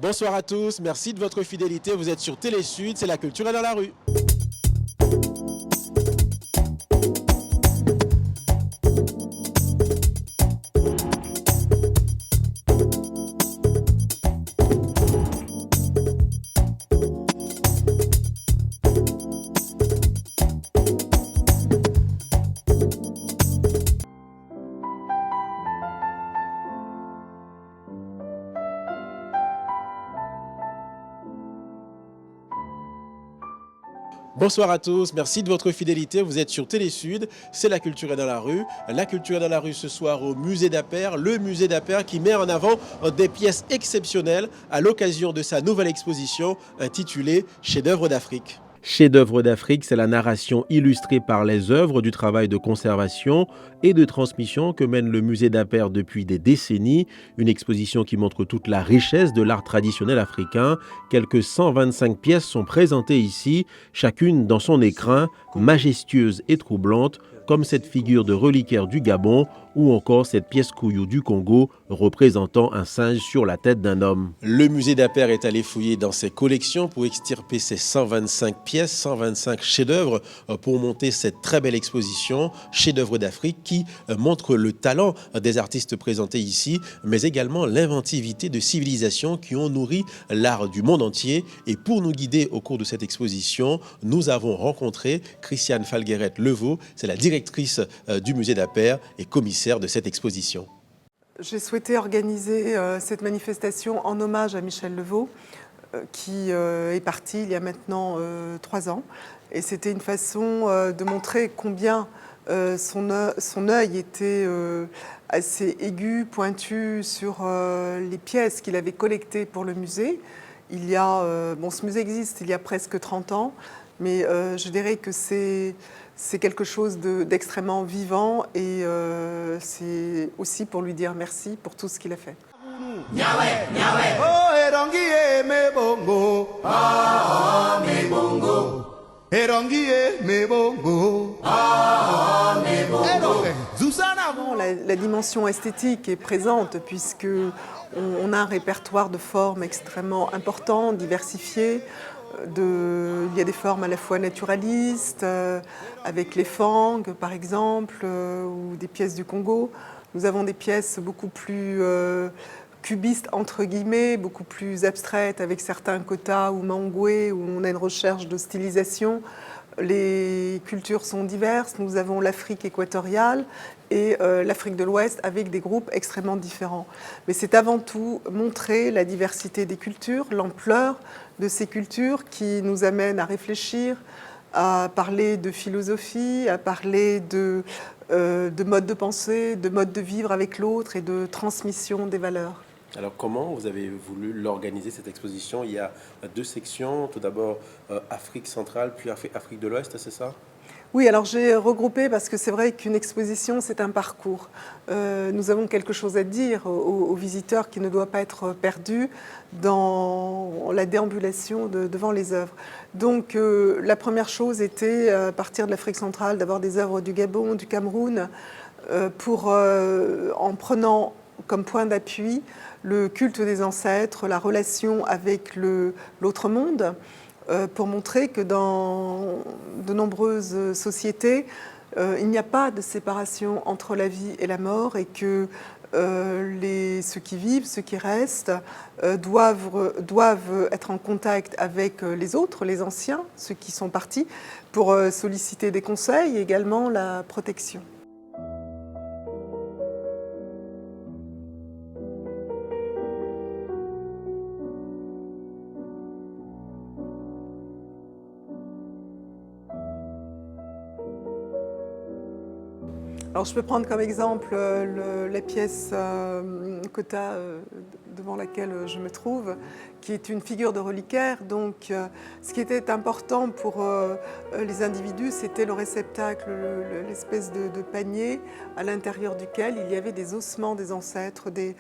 Bonsoir à tous, merci de votre fidélité. Vous êtes sur Télé Sud, c'est la culture est dans la rue. Bonsoir à tous, merci de votre fidélité. Vous êtes sur Télé Sud, c'est la culture est dans la rue. La culture est dans la rue ce soir au musée d'Aper, le musée d'Aper qui met en avant des pièces exceptionnelles à l'occasion de sa nouvelle exposition intitulée Chefs-d'œuvre d'Afrique. Chefs-d'œuvre d'Afrique, c'est la narration illustrée par les œuvres du travail de conservation et de transmission que mène le musée d'Aper depuis des décennies. Une exposition qui montre toute la richesse de l'art traditionnel africain. Quelques 125 pièces sont présentées ici, chacune dans son écrin, majestueuse et troublante, comme cette figure de reliquaire du Gabon ou encore cette pièce couillou du Congo représentant un singe sur la tête d'un homme. Le musée d'Aper est allé fouiller dans ses collections pour extirper ces 125 pièces, 125 chefs-d'œuvre pour monter cette très belle exposition Chefs-d'œuvre d'Afrique qui montre le talent des artistes présentés ici, mais également l'inventivité de civilisations qui ont nourri l'art du monde entier. Et pour nous guider au cours de cette exposition, nous avons rencontré Christiane Falgueret-Levaux, c'est la directrice du musée d'Aper et commissaire de cette exposition. J'ai souhaité organiser cette manifestation en hommage à Michel Levaux, qui est parti il y a maintenant 3 ans. Et c'était une façon de montrer combien son œil était assez aigu, pointu sur les pièces qu'il avait collectées pour le musée. Ce musée existe il y a presque 30 ans, mais je dirais que c'est quelque chose d'extrêmement vivant et c'est aussi pour lui dire merci pour tout ce qu'il a fait. La dimension esthétique est présente puisque on a un répertoire de formes extrêmement important, diversifié. Il y a des formes à la fois naturalistes, avec les fangs par exemple, ou des pièces du Congo. Nous avons des pièces beaucoup plus cubistes, entre guillemets, beaucoup plus abstraites, avec certains kotas ou mangoué, où on a une recherche de stylisation. Les cultures sont diverses. Nous avons l'Afrique équatoriale et l'Afrique de l'Ouest avec des groupes extrêmement différents. Mais c'est avant tout montrer la diversité des cultures, l'ampleur de ces cultures qui nous amènent à réfléchir, à parler de philosophie, à parler de mode de pensée, de mode de vivre avec l'autre et de transmission des valeurs. Alors comment vous avez voulu l'organiser cette exposition? Il y a 2 sections, tout d'abord Afrique centrale puis Afrique de l'Ouest, c'est ça? Oui, alors j'ai regroupé parce que c'est vrai qu'une exposition, c'est un parcours. Nous avons quelque chose à dire aux visiteurs qui ne doit pas être perdu dans la déambulation devant les œuvres. Donc la première chose était, à partir de l'Afrique centrale, d'avoir des œuvres du Gabon, du Cameroun, en prenant comme point d'appui le culte des ancêtres, la relation avec l'autre monde, pour montrer que dans de nombreuses sociétés, il n'y a pas de séparation entre la vie et la mort et que ceux qui vivent, ceux qui restent, doivent être en contact avec les autres, les anciens, ceux qui sont partis, pour solliciter des conseils et également la protection. Alors, je peux prendre comme exemple la pièce Kota devant laquelle je me trouve, qui est une figure de reliquaire. Donc, ce qui était important pour les individus, c'était le réceptacle, l'espèce de panier à l'intérieur duquel il y avait des ossements des ancêtres, des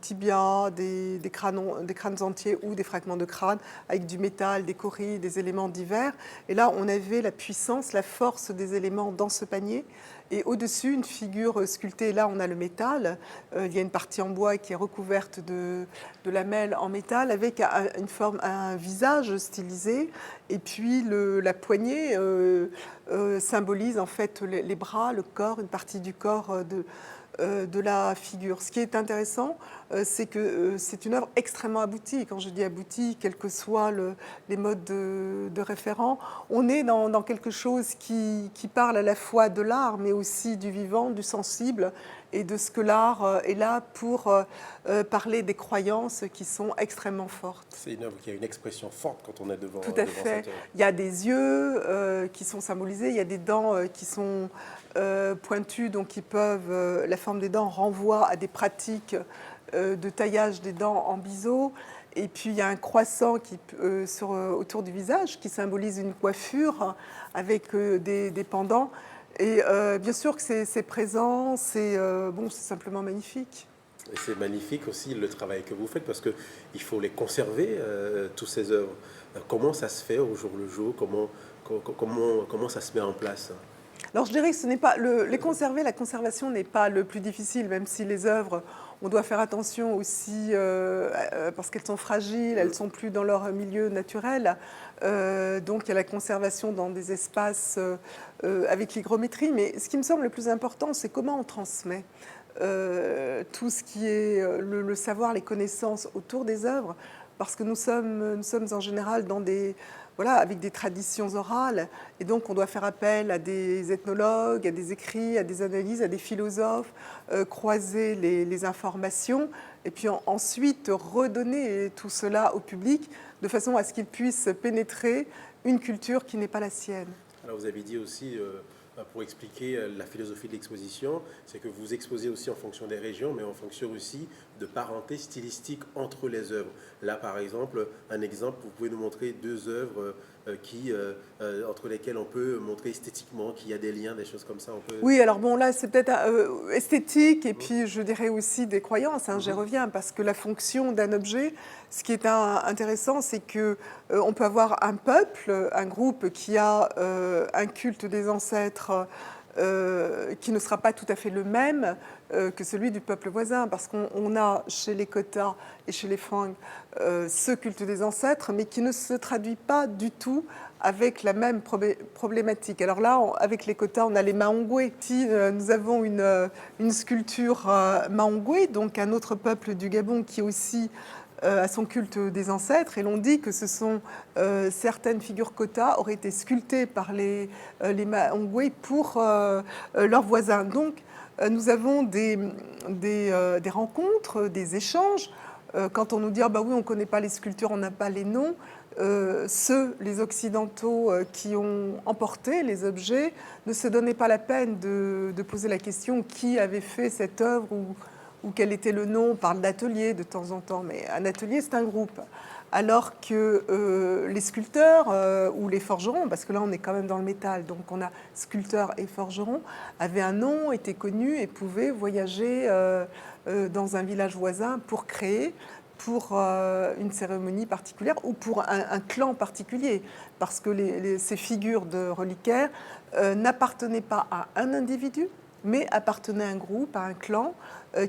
tibias, des crânes entiers ou des fragments de crâne avec du métal, des corilles, des éléments divers. Et là, on avait la puissance, la force des éléments éléments dans ce panier. Et au-dessus, une figure sculptée. Là, on a le métal. Il y a une partie en bois qui est recouverte de lamelles en métal avec une forme, un visage stylisé. Et puis la poignée symbolise en fait les bras, le corps, une partie du corps de la figure. Ce qui est intéressant, c'est que c'est une œuvre extrêmement aboutie. Quand je dis aboutie, quels que soient les modes de référent, on est dans quelque chose qui parle à la fois de l'art, mais aussi du vivant, du sensible, et de ce que l'art est là pour parler des croyances qui sont extrêmement fortes. C'est une œuvre qui a une expression forte quand on est devant. Tout à fait. Il y a des yeux qui sont symbolisés, il y a des dents qui sont pointues, donc qui peuvent, la forme des dents renvoie à des pratiques de taillage des dents en biseau. Et puis il y a un croissant autour du visage qui symbolise une coiffure avec des pendants. Et bien sûr que c'est présent, c'est simplement magnifique. Et c'est magnifique aussi le travail que vous faites parce qu'il faut les conserver, toutes ces œuvres. Comment ça se fait au jour le jour? Comment ça se met en place? Alors je dirais que ce n'est pas les conserver, la conservation n'est pas le plus difficile, même si les œuvres, on doit faire attention aussi parce qu'elles sont fragiles, elles ne sont plus dans leur milieu naturel. Donc il y a la conservation dans des espaces avec l'hygrométrie. Mais ce qui me semble le plus important, c'est comment on transmet tout ce qui est le savoir, les connaissances autour des œuvres, parce que nous sommes en général avec des traditions orales, et donc on doit faire appel à des ethnologues, à des écrits, à des analyses, à des philosophes, croiser les informations, et puis ensuite redonner tout cela au public, de façon à ce qu'il puisse pénétrer une culture qui n'est pas la sienne. Alors vous avez dit aussi, pour expliquer la philosophie de l'exposition, c'est que vous exposez aussi en fonction des régions, mais en fonction aussi de parenté stylistique entre les œuvres. Là, par exemple, vous pouvez nous montrer deux œuvres entre lesquelles on peut montrer esthétiquement qu'il y a des liens, des choses comme ça. Oui, alors bon, là, c'est peut-être esthétique, et puis je dirais aussi des croyances, j'y reviens, parce que la fonction d'un objet, ce qui est intéressant, c'est qu'on peut avoir un peuple, un groupe qui a un culte des ancêtres qui ne sera pas tout à fait le même que celui du peuple voisin, parce qu'on a chez les Kota et chez les Fang ce culte des ancêtres, mais qui ne se traduit pas du tout avec la même problématique. Alors là, avec les Kota, on a les Maongwe. Nous avons une sculpture Maongwe, donc un autre peuple du Gabon qui aussi à son culte des ancêtres, et l'on dit que ce sont certaines figures Kota auraient été sculptées par les Maongwe pour leurs voisins. Donc nous avons des rencontres, des échanges. Quand on nous dit bah oui, on ne connaît pas les sculptures, on n'a pas les noms, les Occidentaux qui ont emporté les objets ne se donnaient pas la peine de poser la question qui avait fait cette œuvre ou quel était le nom. On parle d'atelier de temps en temps, mais un atelier, c'est un groupe. Alors que les sculpteurs ou les forgerons, parce que là, on est quand même dans le métal, donc on a sculpteurs et forgerons, avaient un nom, étaient connus et pouvaient voyager dans un village voisin pour créer, pour une cérémonie particulière ou pour un clan particulier, parce que ces figures de reliquaires n'appartenaient pas à un individu, mais appartenaient à un groupe, à un clan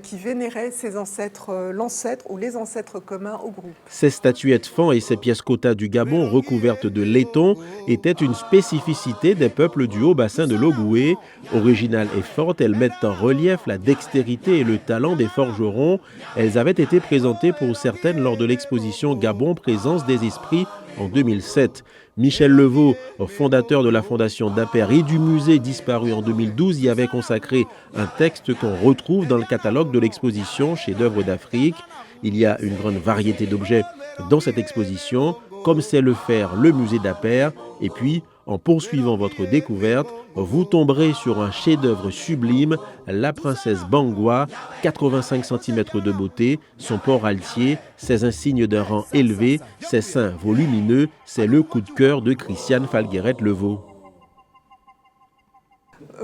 qui vénérait ses ancêtres, l'ancêtre ou les ancêtres communs au groupe. Ces statuettes Fan et ces pièces Kota du Gabon recouvertes de laiton étaient une spécificité des peuples du haut bassin de l'Ogooué. Originales et fortes, elles mettent en relief la dextérité et le talent des forgerons. Elles avaient été présentées pour certaines lors de l'exposition Gabon Présence des Esprits en 2007. Michel Levaux, fondateur de la Fondation Dapper et du musée disparu en 2012, y avait consacré un texte qu'on retrouve dans le catalogue de l'exposition Chefs-d'œuvre d'Afrique. Il y a une grande variété d'objets dans cette exposition, comme sait le faire le musée Dapper. Et puis, en poursuivant votre découverte, vous tomberez sur un chef-d'œuvre sublime, la princesse Bangwa, 85 cm de beauté, son port altier, ses insignes d'un rang élevé, ses seins volumineux, c'est le coup de cœur de Christiane Falgueret-Levaux.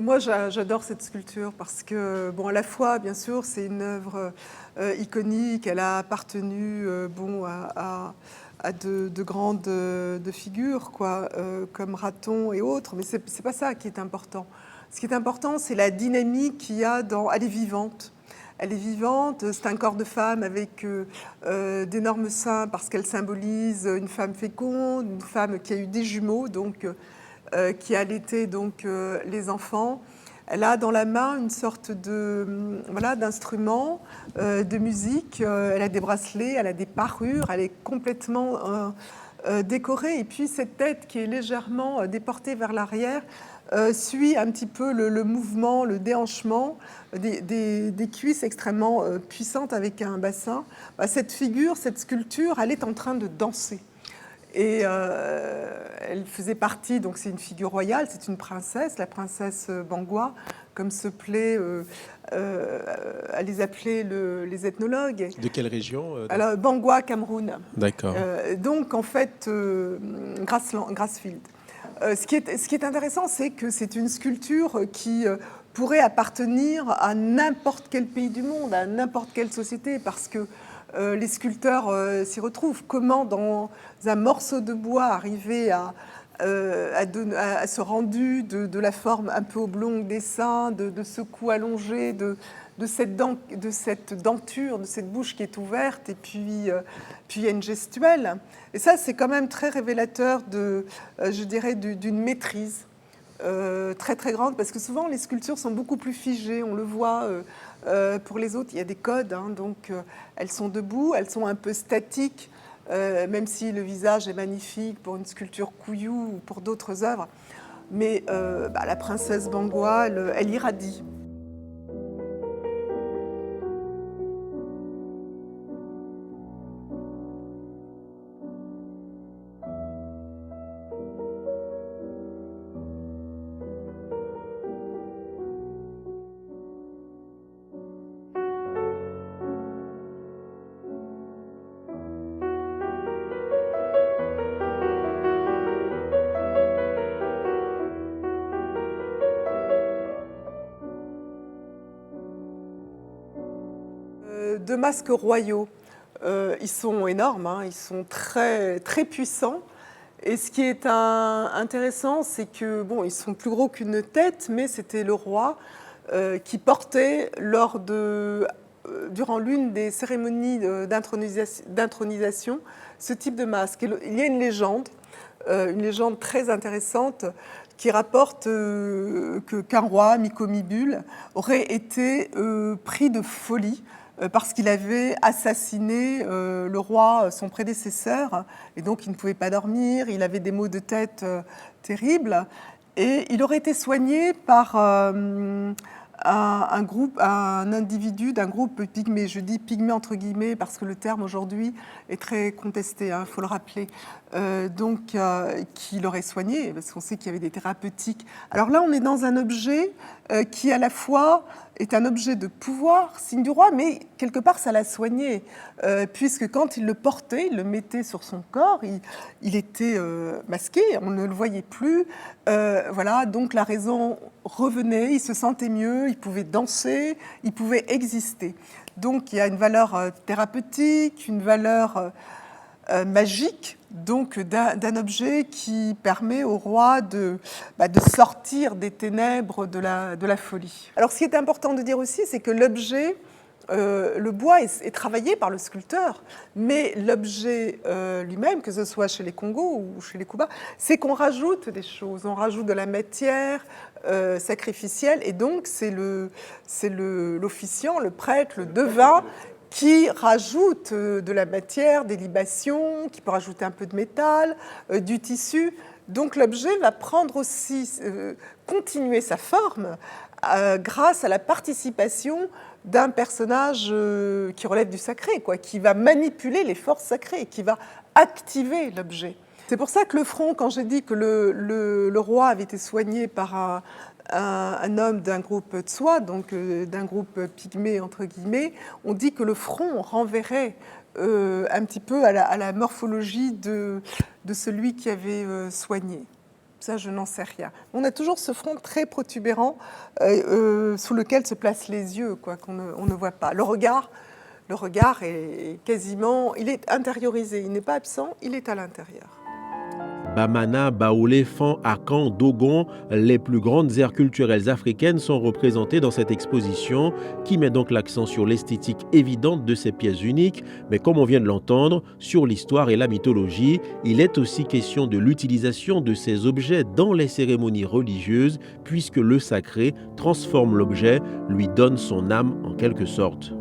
Moi, j'adore cette sculpture parce que, bon, à la fois, bien sûr, c'est une œuvre iconique. Elle a appartenu, à de grandes de figures, quoi, comme Raton et autres. Mais c'est pas ça qui est important. Ce qui est important, c'est la dynamique qu'il y a dans. Elle est vivante. Elle est vivante. C'est un corps de femme avec d'énormes seins parce qu'elle symbolise une femme féconde, une femme qui a eu des jumeaux, donc qui a allaité donc les enfants. Elle a dans la main une sorte de voilà d'instrument de musique. Elle a des bracelets, elle a des parures, elle est complètement décorée. Et puis cette tête qui est légèrement déportée vers l'arrière suit un petit peu le mouvement, le déhanchement des cuisses extrêmement puissantes avec un bassin. Cette figure, cette sculpture, elle est en train de danser. Et elle faisait partie, donc c'est une figure royale, c'est une princesse, la princesse Bangwa, comme se plaît à les appeler les ethnologues. De quelle région Alors, Bangwa, Cameroun. D'accord. Donc en fait, Grassfield. Ce qui est intéressant, c'est que c'est une sculpture qui pourrait appartenir à n'importe quel pays du monde, à n'importe quelle société, parce que les sculpteurs s'y retrouvent. Comment, dans un morceau de bois, arriver à ce rendu de la forme un peu oblongue des seins, de ce cou allongé, de cette denture, de cette bouche qui est ouverte, et puis il y a une gestuelle. Et ça, c'est quand même très révélateur je dirais, d'une maîtrise très très grande, parce que souvent les sculptures sont beaucoup plus figées, on le voit pour les autres, il y a des codes, hein, donc elles sont debout, elles sont un peu statiques, même si le visage est magnifique pour une sculpture Couillou ou pour d'autres œuvres, mais la princesse Bangwa, elle irradie. De masques royaux. Ils sont énormes, hein, ils sont très, très puissants. Et ce qui est intéressant, c'est que, bon, ils sont plus gros qu'une tête, mais c'était le roi qui portait durant l'une des cérémonies d'intronisation ce type de masque. Et il y a une légende très intéressante qui rapporte qu'un roi, Micomibule, aurait été pris de folie parce qu'il avait assassiné le roi, son prédécesseur, et donc il ne pouvait pas dormir, il avait des maux de tête terribles, et il aurait été soigné par un individu d'un groupe pygmé. Je dis pygmé entre guillemets parce que le terme aujourd'hui est très contesté, il faut le rappeler. Qui l'aurait soigné, parce qu'on sait qu'il y avait des thérapeutiques. Alors là, on est dans un objet qui, à la fois, est un objet de pouvoir, signe du roi, mais quelque part, ça l'a soigné, puisque quand il le portait, il le mettait sur son corps, il était masqué, on ne le voyait plus. Voilà, donc la raison revenait, il se sentait mieux, il pouvait danser, il pouvait exister. Donc il y a une valeur thérapeutique, une valeur magique, donc d'un objet qui permet au roi de sortir des ténèbres de la folie. Alors ce qui est important de dire aussi, c'est que l'objet, le bois est travaillé par le sculpteur, mais l'objet lui-même, que ce soit chez les Congos ou chez les Kuba, c'est qu'on rajoute des choses, on rajoute de la matière sacrificielle, et donc c'est l'officiant, le prêtre, le devin, qui rajoute de la matière, des libations, qui peut rajouter un peu de métal, du tissu. Donc l'objet va prendre aussi, continuer sa forme grâce à la participation d'un personnage qui relève du sacré, quoi, qui va manipuler les forces sacrées, qui va activer l'objet. C'est pour ça que le front, quand j'ai dit que le roi avait été soigné par un homme d'un groupe Tswa, donc d'un groupe pygmé entre guillemets, on dit que le front renverrait un petit peu à la morphologie de celui qui avait soigné. Ça, je n'en sais rien. On a toujours ce front très protubérant sous lequel se placent les yeux, quoi, on ne voit pas. Le regard est quasiment... Il est intériorisé, il n'est pas absent, il est à l'intérieur. Bamana, Baoulé, Fan, Akan, Dogon, les plus grandes aires culturelles africaines sont représentées dans cette exposition qui met donc l'accent sur l'esthétique évidente de ces pièces uniques, mais comme on vient de l'entendre, sur l'histoire et la mythologie. Il est aussi question de l'utilisation de ces objets dans les cérémonies religieuses, puisque le sacré transforme l'objet, lui donne son âme en quelque sorte.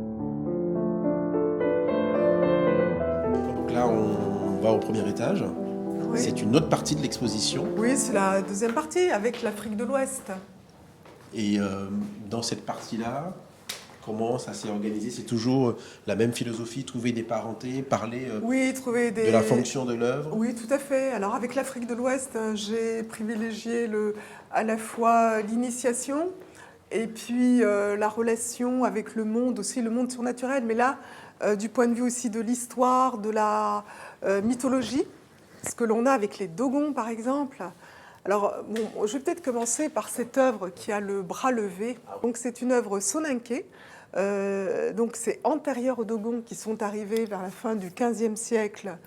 Donc là, on va au premier étage. Oui. C'est une autre partie de l'exposition. Oui, c'est la deuxième partie avec l'Afrique de l'Ouest. Et dans cette partie-là, comment ça s'est organisé? C'est toujours la même philosophie, trouver des parentés, parler de la fonction de l'œuvre? Oui, tout à fait. Alors avec l'Afrique de l'Ouest, j'ai privilégié à la fois l'initiation et puis la relation avec le monde, aussi le monde surnaturel, mais là, du point de vue aussi de l'histoire, de la mythologie, ce que l'on a avec les Dogons, par exemple. Alors, bon, je vais peut-être commencer par cette œuvre qui a le bras levé. Donc, c'est une œuvre soninké. Donc, c'est antérieur aux Dogons qui sont arrivés vers la fin du XVe siècle,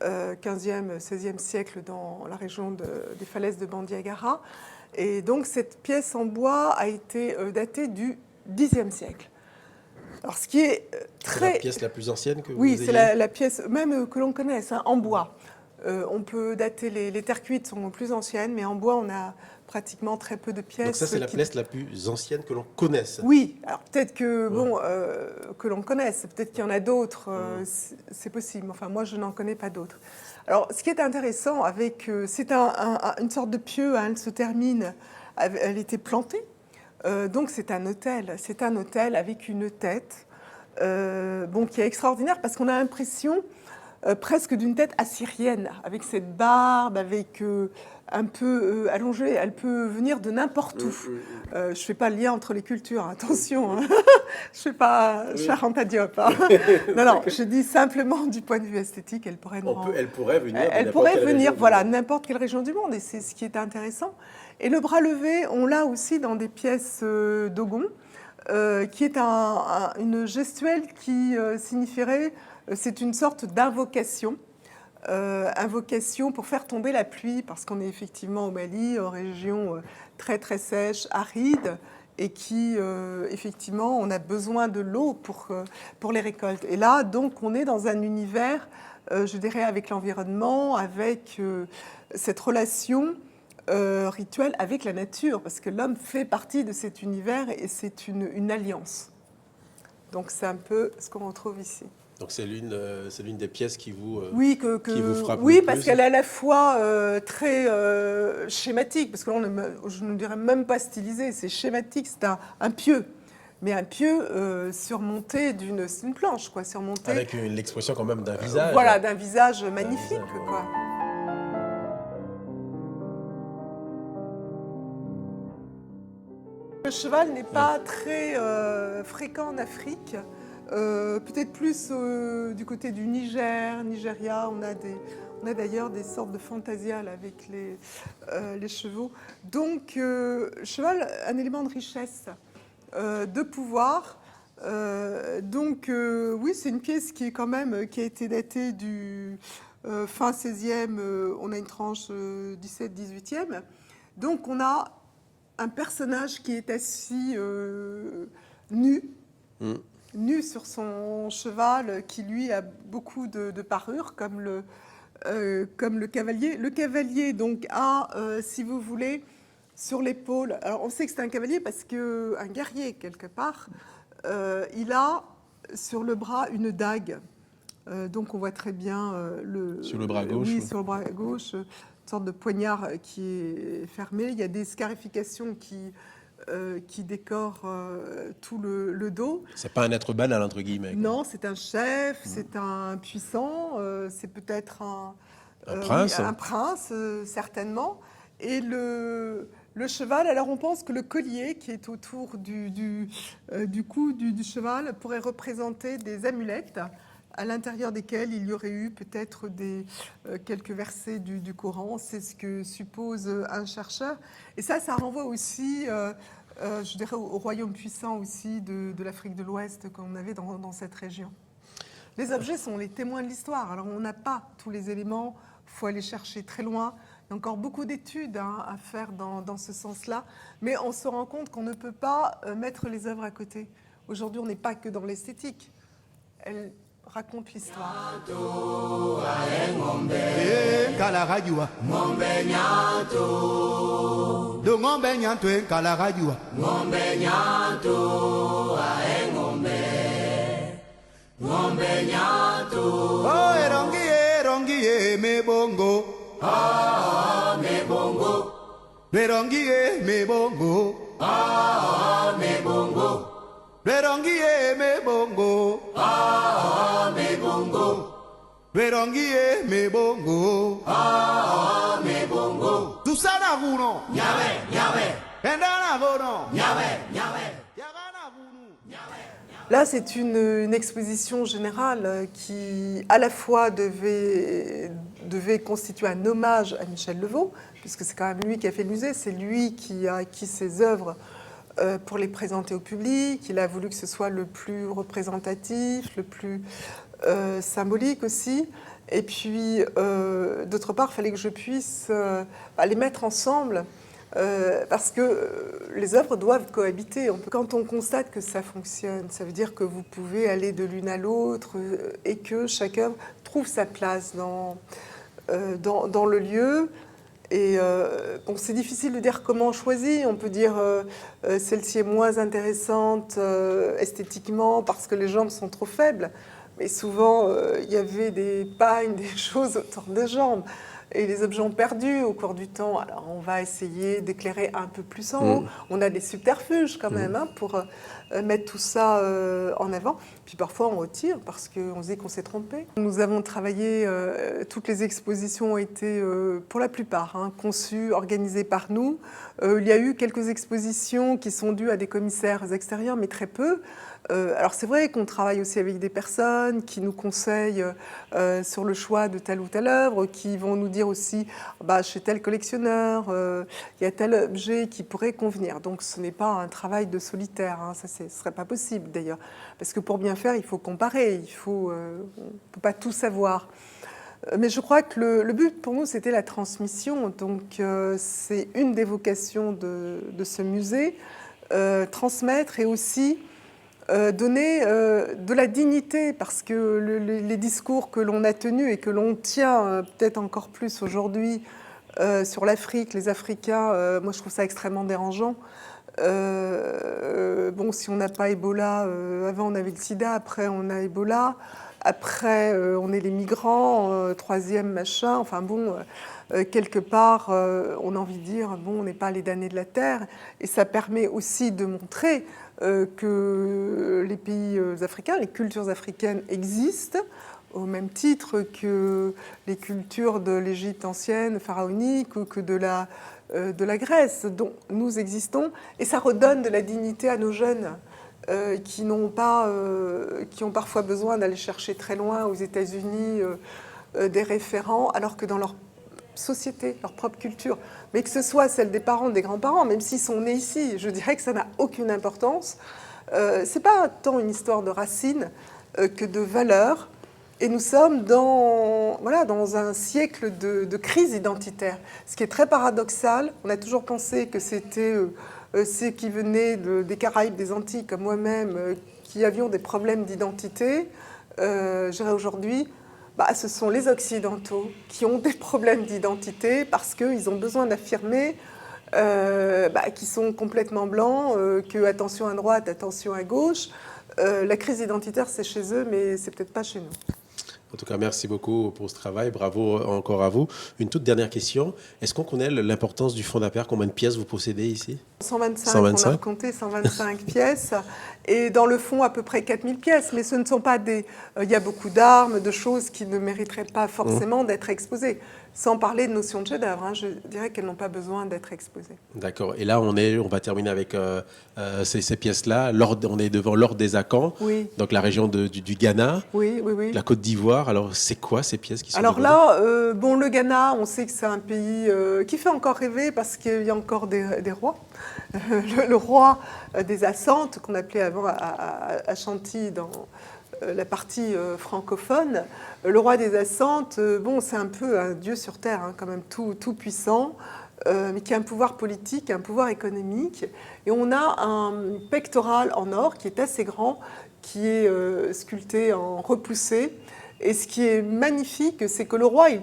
15e, 16e siècle dans la région des falaises de Bandiagara. Et donc, cette pièce en bois a été datée du Xe siècle. Alors, ce qui est très... C'est la pièce la plus ancienne que vous Oui, ayez? c'est la pièce même que l'on connaisse, hein, en bois. On peut dater, les terres cuites sont plus anciennes, mais en bois, on a pratiquement très peu de pièces. Donc ça, c'est la pièce la plus ancienne que l'on connaisse? Oui, alors peut-être que, que l'on connaisse, peut-être qu'il y en a d'autres, c'est possible. Enfin, moi, je n'en connais pas d'autres. Alors, ce qui est intéressant, c'est une sorte de pieu, hein, elle se termine, elle était plantée, donc c'est un autel avec une tête, qui est extraordinaire parce qu'on a l'impression presque d'une tête assyrienne, avec cette barbe, avec un peu allongée. Elle peut venir de n'importe où. Je ne fais pas le lien entre les cultures, attention. Hein. Je ne fais pas Charanta Diop. Hein. Non, je dis simplement du point de vue esthétique, elle pourrait venir voilà, n'importe quelle région du monde, et c'est ce qui est intéressant. Et le bras levé, on l'a aussi dans des pièces Dogon, qui est une gestuelle qui signifierait... C'est une sorte d'invocation, invocation pour faire tomber la pluie, parce qu'on est effectivement au Mali, en région très très sèche, aride, et qui, effectivement, on a besoin de l'eau pour les récoltes. Et là, donc, on est dans un univers, je dirais, avec l'environnement, avec cette relation rituelle avec la nature, parce que l'homme fait partie de cet univers et c'est une alliance. Donc, c'est un peu ce qu'on retrouve ici. Donc c'est l'une des pièces qui vous, qui vous frappe oui, le parce plus. qu'elle est à la fois très schématique, parce que là, je ne dirais même pas stylisé, c'est schématique, c'est un pieu. Mais un pieu surmonté d'une planche, quoi, surmonté... Avec l'expression quand même d'un visage. Voilà, d'un visage magnifique, quoi. Le cheval n'est pas très fréquent en Afrique. Peut-être plus du côté du Nigeria, on a d'ailleurs des sortes de fantasiales avec les chevaux. Donc, cheval, un élément de richesse, de pouvoir. Oui, c'est une pièce qui est quand même, qui a été datée du fin 16e, on a une tranche 17-18e. Donc, on a un personnage qui est assis nu. Nu sur son cheval, qui lui a beaucoup de parures, comme le cavalier. Le cavalier donc a, si vous voulez, sur l'épaule. Alors on sait que c'est un cavalier parce qu'un guerrier quelque part, il a sur le bras une dague. Donc on voit très bien sur le bras gauche. Oui, sur le bras gauche, une sorte de poignard qui est fermé. Il y a des scarifications qui décore tout le dos. C'est pas un être banal, entre guillemets. Non, c'est un chef, c'est un puissant, c'est peut-être un prince. Oui, un prince, certainement. Et le cheval, alors on pense que le collier qui est autour du cou du cheval pourrait représenter des amulettes à l'intérieur desquels il y aurait eu peut-être quelques versets du Coran. C'est ce que suppose un chercheur. Et ça renvoie aussi, je dirais, au royaume puissant aussi de l'Afrique de l'Ouest qu'on avait dans cette région. Les objets sont les témoins de l'histoire. Alors, on n'a pas tous les éléments, il faut aller chercher très loin. Il y a encore beaucoup d'études à faire dans ce sens-là, mais on se rend compte qu'on ne peut pas mettre les œuvres à côté. Aujourd'hui, on n'est pas que dans l'esthétique. Elle raconte l'histoire. Oh, erongie me bongo. Ah, me bongo. Erongie me bongo. Ah, me bongo. Erongie me bongo. Ah, me bongo. Erongie me bongo. Ah, me bongo. Tu sana guno. Nyabe, nyabe. Endana guno. Nyabe, nyabe. Yagana gunu. Là, c'est une exposition générale qui, à la fois, devait constituer un hommage à Michel Levaux, puisque c'est quand même lui qui a fait le musée, c'est lui qui a acquis ses œuvres pour les présenter au public. Il a voulu que ce soit le plus représentatif, le plus symbolique aussi. Et puis, d'autre part, il fallait que je puisse les mettre ensemble. Parce que les œuvres doivent cohabiter. Quand on constate que ça fonctionne, ça veut dire que vous pouvez aller de l'une à l'autre et que chaque œuvre trouve sa place dans le lieu. Et bon, c'est difficile de dire comment on choisit. On peut dire celle-ci est moins intéressante esthétiquement parce que les jambes sont trop faibles. Mais souvent, il y avait des pagnes, des choses autour des jambes. Et les objets ont perdu au cours du temps. Alors, on va essayer d'éclairer un peu plus en haut. On a des subterfuges quand même pour mettre tout ça en avant. Puis parfois, on retire parce qu'on se dit qu'on s'est trompé. Nous avons travaillé, toutes les expositions ont été, pour la plupart, conçues, organisées par nous. Il y a eu quelques expositions qui sont dues à des commissaires extérieurs, mais très peu. Alors c'est vrai qu'on travaille aussi avec des personnes qui nous conseillent sur le choix de telle ou telle œuvre, qui vont nous dire aussi chez tel collectionneur, il y a tel objet qui pourrait convenir. Donc ce n'est pas un travail de solitaire, ça ce ne serait pas possible d'ailleurs. Parce que pour bien faire, il faut comparer, on ne peut pas tout savoir. Mais je crois que le but pour nous, c'était la transmission. Donc c'est une des vocations de ce musée, transmettre et aussi donner de la dignité, parce que les discours que l'on a tenus et que l'on tient peut-être encore plus aujourd'hui sur l'Afrique, les Africains, moi je trouve ça extrêmement dérangeant. Bon, si on n'a pas Ebola, avant on avait le sida, après on a Ebola, après on est les migrants, troisième machin, enfin bon, quelque part on a envie de dire, bon, on n'est pas les damnés de la terre, et ça permet aussi de montrer que les pays africains, les cultures africaines existent, au même titre que les cultures de l'Égypte ancienne, pharaonique, ou que de la Grèce, dont nous existons. Et ça redonne de la dignité à nos jeunes qui ont parfois besoin d'aller chercher très loin aux États-Unis des référents, alors que dans leur société, leur propre culture, mais que ce soit celle des parents, des grands-parents, même s'ils sont nés ici, je dirais que ça n'a aucune importance. C'est pas tant une histoire de racines que de valeurs. Et nous sommes dans un siècle de crise identitaire, ce qui est très paradoxal. On a toujours pensé que c'était ceux qui venaient des Caraïbes, des Antilles, comme moi-même, qui avions des problèmes d'identité. Je dirais aujourd'hui, ce sont les Occidentaux qui ont des problèmes d'identité parce qu'ils ont besoin d'affirmer qu'ils sont complètement blancs, que attention à droite, attention à gauche. La crise identitaire, c'est chez eux, mais c'est peut-être pas chez nous. En tout cas, merci beaucoup pour ce travail. Bravo encore à vous. Une toute dernière question. Est-ce qu'on connaît l'importance du fonds d'affaires? Combien de pièces vous possédez ici? 125, 125. on a compté 125 pièces. Et dans le fond, à peu près 4000 pièces. Mais ce ne sont pas des... Il y a beaucoup d'armes, de choses qui ne mériteraient pas forcément d'être exposées. Sans parler de notion de chef-d'œuvre. Je dirais qu'elles n'ont pas besoin d'être exposées. D'accord. Et là, on va terminer avec ces pièces-là. On est devant l'Ordre des Akans, Oui. donc la région du Ghana, Oui. la Côte d'Ivoire. Alors, c'est quoi ces pièces qui sont Alors devant là, le Ghana, on sait que c'est un pays qui fait encore rêver parce qu'il y a encore des rois. Le roi des Assantes, qu'on appelait avant Ashanti dans la partie francophone. Le roi des Assantes, c'est un peu un dieu sur terre, quand même tout puissant, mais qui a un pouvoir politique, un pouvoir économique. Et on a un pectoral en or qui est assez grand, qui est sculpté en repoussé. Et ce qui est magnifique, c'est que le roi, il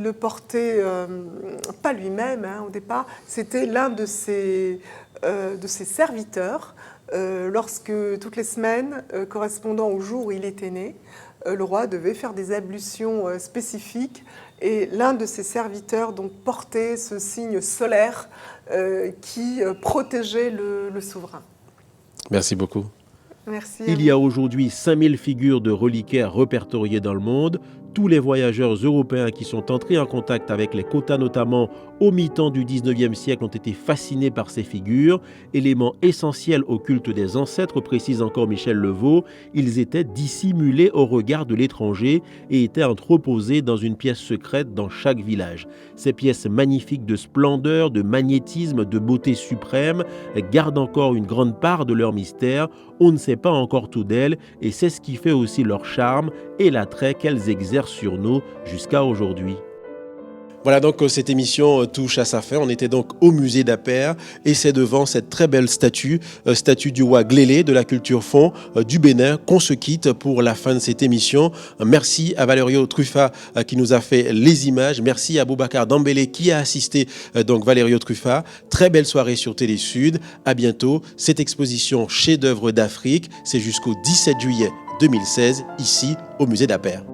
le portait pas lui-même au départ, c'était l'un de ses serviteurs. Lorsque toutes les semaines, correspondant au jour où il était né, le roi devait faire des ablutions spécifiques et l'un de ses serviteurs donc, portait ce signe solaire qui protégeait le souverain. Merci beaucoup. Merci. Il y a aujourd'hui 5000 figures de reliquaires répertoriées dans le monde. Tous les voyageurs européens qui sont entrés en contact avec les quotas, notamment au mi-temps du 19e siècle, ont été fascinés par ces figures. Élément essentiel au culte des ancêtres, précise encore Michel Levaux, ils étaient dissimulés au regard de l'étranger et étaient entreposés dans une pièce secrète dans chaque village. Ces pièces magnifiques de splendeur, de magnétisme, de beauté suprême gardent encore une grande part de leur mystère. On ne sait pas encore tout d'elles et c'est ce qui fait aussi leur charme et l'attrait qu'elles exercent sur nous jusqu'à aujourd'hui. Voilà, donc cette émission touche à sa fin. On était donc au musée d'Aper et c'est devant cette très belle statue du roi Glélé de la culture fon du Bénin qu'on se quitte pour la fin de cette émission. Merci à Valerio Truffa qui nous a fait les images. Merci à Boubacar Dambélé qui a assisté donc Valerio Truffa. Très belle soirée sur Télé Sud. À bientôt. Cette exposition chef-d'œuvre d'Afrique, c'est jusqu'au 17 juillet 2016 ici au musée d'Aper.